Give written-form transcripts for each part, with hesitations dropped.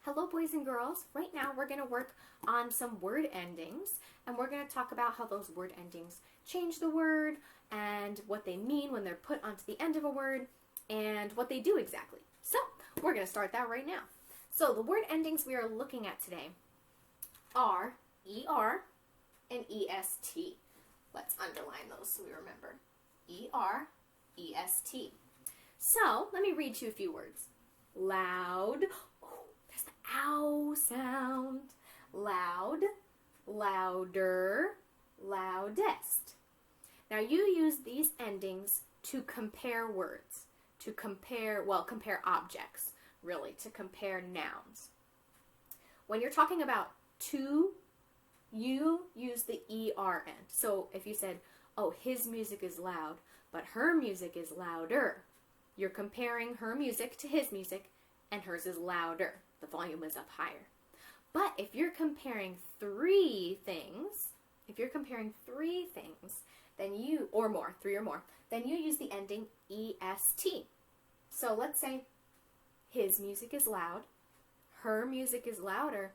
Hello boys and girls. Right now we're going to work on some word endings, and we're going to talk about how those word endings change the word and what they mean when they're put onto the end of a word and what they do exactly. So we're going to start that right now. So the word endings we are looking at today are ER and EST. Let's underline those so we remember. ER, EST. So let me read you a few words. Loud. There's the ow sound. Loud, louder, loudest. Now you use these endings to compare words, to compare objects, really, to compare nouns. When you're talking about two, you use the ER end. So if you said, oh, his music is loud, but her music is louder, you're comparing her music to his music, and hers is louder. The volume is up higher. But if you're comparing three things, then you, or more, three or more, then you use the ending EST. So let's say his music is loud, her music is louder,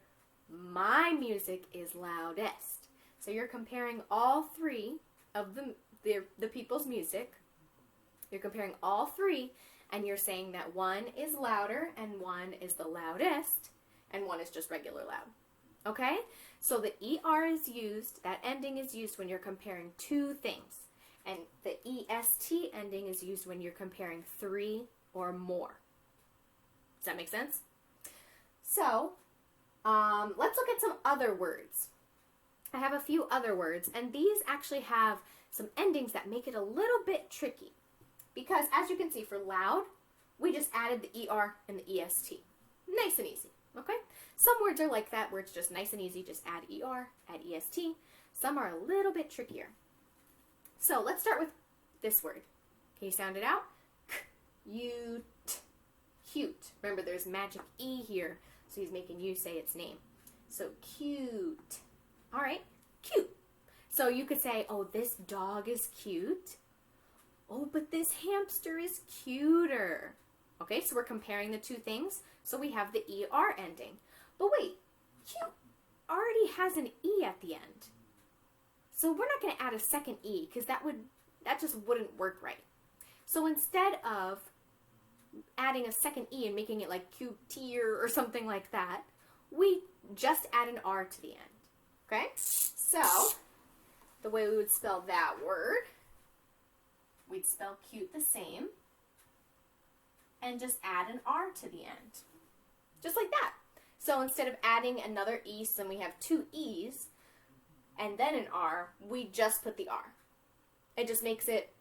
my music is loudest. So you're comparing all three of the people's music. You're comparing all three, and you're saying that one is louder and one is the loudest, and one is just regular loud. Okay? So the ER is used, that ending is used when you're comparing two things. And the EST ending is used when you're comparing three or more. Does that make sense? So, let's look at some other words. I have a few other words, and these actually have some endings that make it a little bit tricky. Because, as you can see, for loud, we just added the ER and the EST. Nice and easy, okay? Some words are like that, where it's just nice and easy, just add ER, add EST. Some are a little bit trickier. So, let's start with this word. Can you sound it out? Cute. Cute. Remember, there's magic E here, so he's making you say its name. So, cute. All right, cute. So, you could say, oh, this dog is cute. Oh, but this hamster is cuter. Okay, so we're comparing the two things. So we have the ER ending. But wait, cute already has an E at the end. So we're not going to add a second E because that just wouldn't work right. So instead of adding a second E and making it like cutier or something like that, we just add an R to the end. Okay? So the way we would spell that word, we'd spell cute the same, and just add an R to the end. Just like that. So instead of adding another E, so then we have two E's, and then an R, we just put the R. It just makes it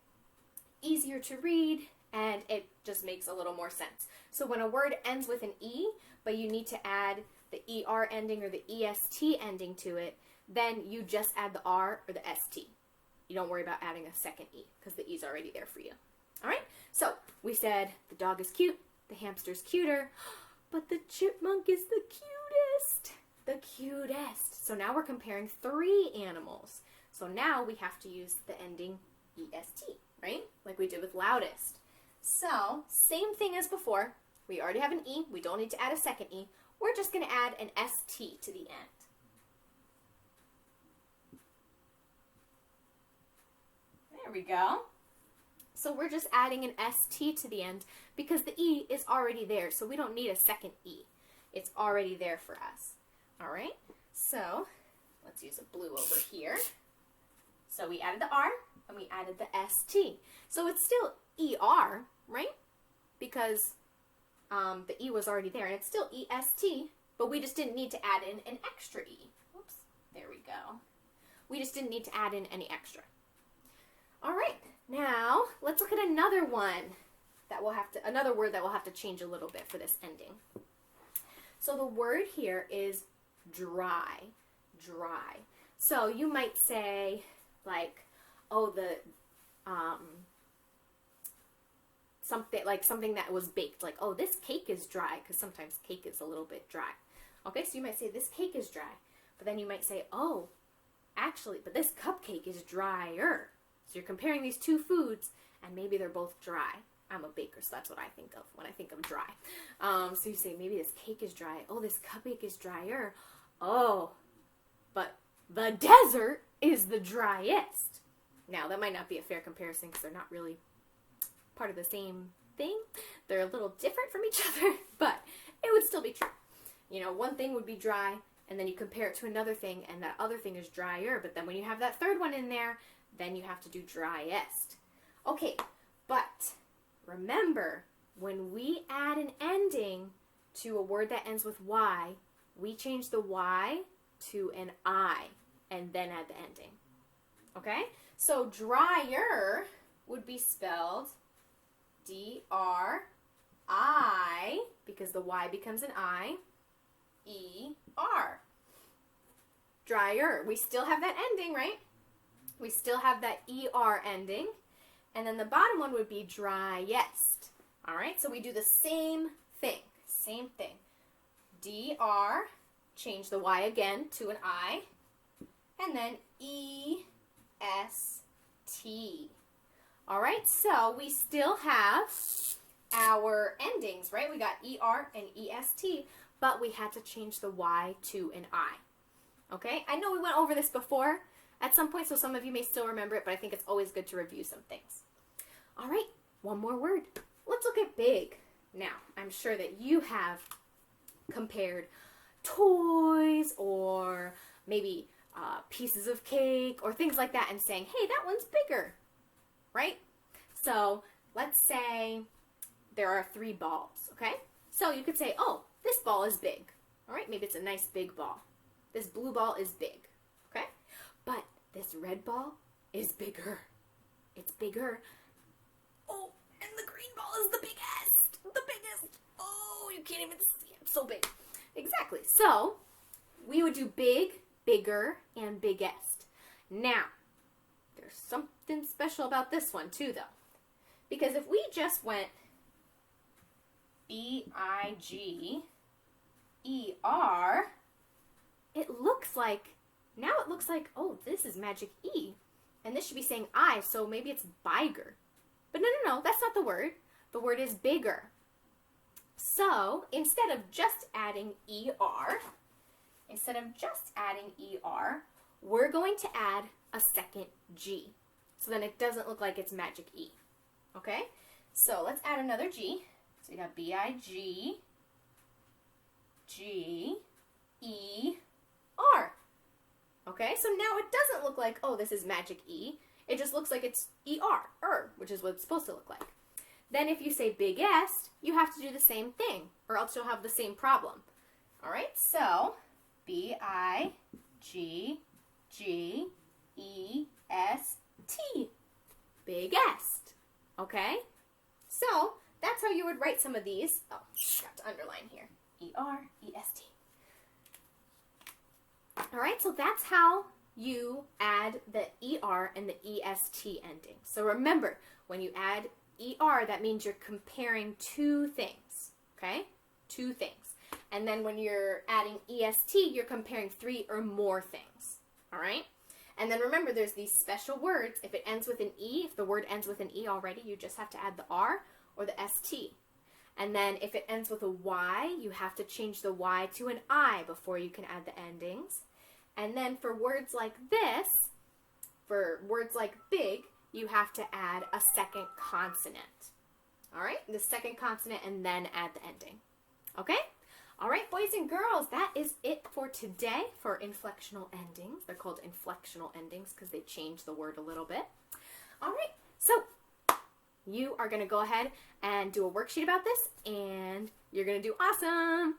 easier to read, and it just makes a little more sense. So when a word ends with an E, but you need to add the ER ending or the EST ending to it, then you just add the R or the ST. You don't worry about adding a second E because the E's already there for you. All right? So we said the dog is cute, the hamster's cuter, but the chipmunk is the cutest. The cutest. So now we're comparing three animals. So now we have to use the ending EST, right? Like we did with loudest. So same thing as before. We already have an E. We don't need to add a second E. We're just going to add an ST to the end. There we go. So we're just adding an ST to the end because the E is already there, so we don't need a second E. It's already there for us. All right? So let's use a blue over here. So we added the R and we added the ST. So it's still ER, right? Because the E was already there, and it's still EST, but we just didn't need to add in an extra E. Oops, there we go. We just didn't need to add in any extra. All right, now let's look at another one another word that we'll have to change a little bit for this ending. So the word here is dry, dry. So you might say like, oh, something that was baked, like, oh, this cake is dry, because sometimes cake is a little bit dry. Okay, so you might say this cake is dry, but then you might say, oh, actually, but this cupcake is drier. So you're comparing these two foods, and maybe they're both dry. I'm a baker, so that's what I think of when I think of dry. So you say, maybe this cake is dry. Oh, this cupcake is drier. Oh, but the desert is the driest. Now, that might not be a fair comparison because they're not really part of the same thing. They're a little different from each other, but it would still be true. You know, one thing would be dry, and then you compare it to another thing, and that other thing is drier. But then when you have that third one in there, then you have to do driest. Okay, but remember, when we add an ending to a word that ends with Y, we change the Y to an I, and then add the ending. Okay? So drier would be spelled D-R-I, because the Y becomes an I, E-R. Drier. We still have that ending, right? We still have that E-R ending. And then the bottom one would be driest. All right? So we do the same thing. Same thing. D-R, change the Y again to an I, and then E-S-T. All right? So we still have our endings, right? We got E-R and E-S-T, but we had to change the Y to an I. Okay? I know we went over this before at some point, so some of you may still remember it, but I think it's always good to review some things. All right, one more word. Let's look at big. Now, I'm sure that you have compared toys or maybe pieces of cake or things like that and saying, hey, that one's bigger, right? So let's say there are 3 balls, okay? So you could say, oh, this ball is big. All right, maybe it's a nice big ball. This blue ball is big, okay? But this red ball is bigger. It's bigger. Oh, and the green ball is the biggest. The biggest. Oh, you can't even see it. It's so big. Exactly. So we would do big, bigger, and biggest. Now, there's something special about this one too, though. Because if we just went B-I-G-E-R, it looks like, oh, this is magic E. And this should be saying I, so maybe it's biger. But no, that's not the word. The word is bigger. So, instead of just adding ER, we're going to add a second G. So then it doesn't look like it's magic E. Okay? So, let's add another G. So you have B-I-G-G-E-R. Okay? So now it doesn't look like, oh, this is magic E. It just looks like it's E-R, which is what it's supposed to look like. Then if you say biggest, you have to do the same thing, or else you'll have the same problem. All right, so B-I-G-G-E-S-T, biggest. Okay, so that's how you would write some of these. Oh, got to underline here. E-R-E-S-T. All right, so that's how you add the ER and the EST ending. So remember, when you add ER, that means you're comparing 2 things, okay? 2 things. And then when you're adding EST, you're comparing 3 or more things, all right? And then remember, there's these special words. If it ends with an E, if the word ends with an E already, you just have to add the R or the ST. And then if it ends with a Y, you have to change the Y to an I before you can add the endings. And then for words like this, for words like big, you have to add a second consonant. All right? The second consonant and then add the ending. Okay? All right, boys and girls, that is it for today for inflectional endings. They're called inflectional endings because they change the word a little bit. All right, so you are going to go ahead and do a worksheet about this, and you're going to do awesome.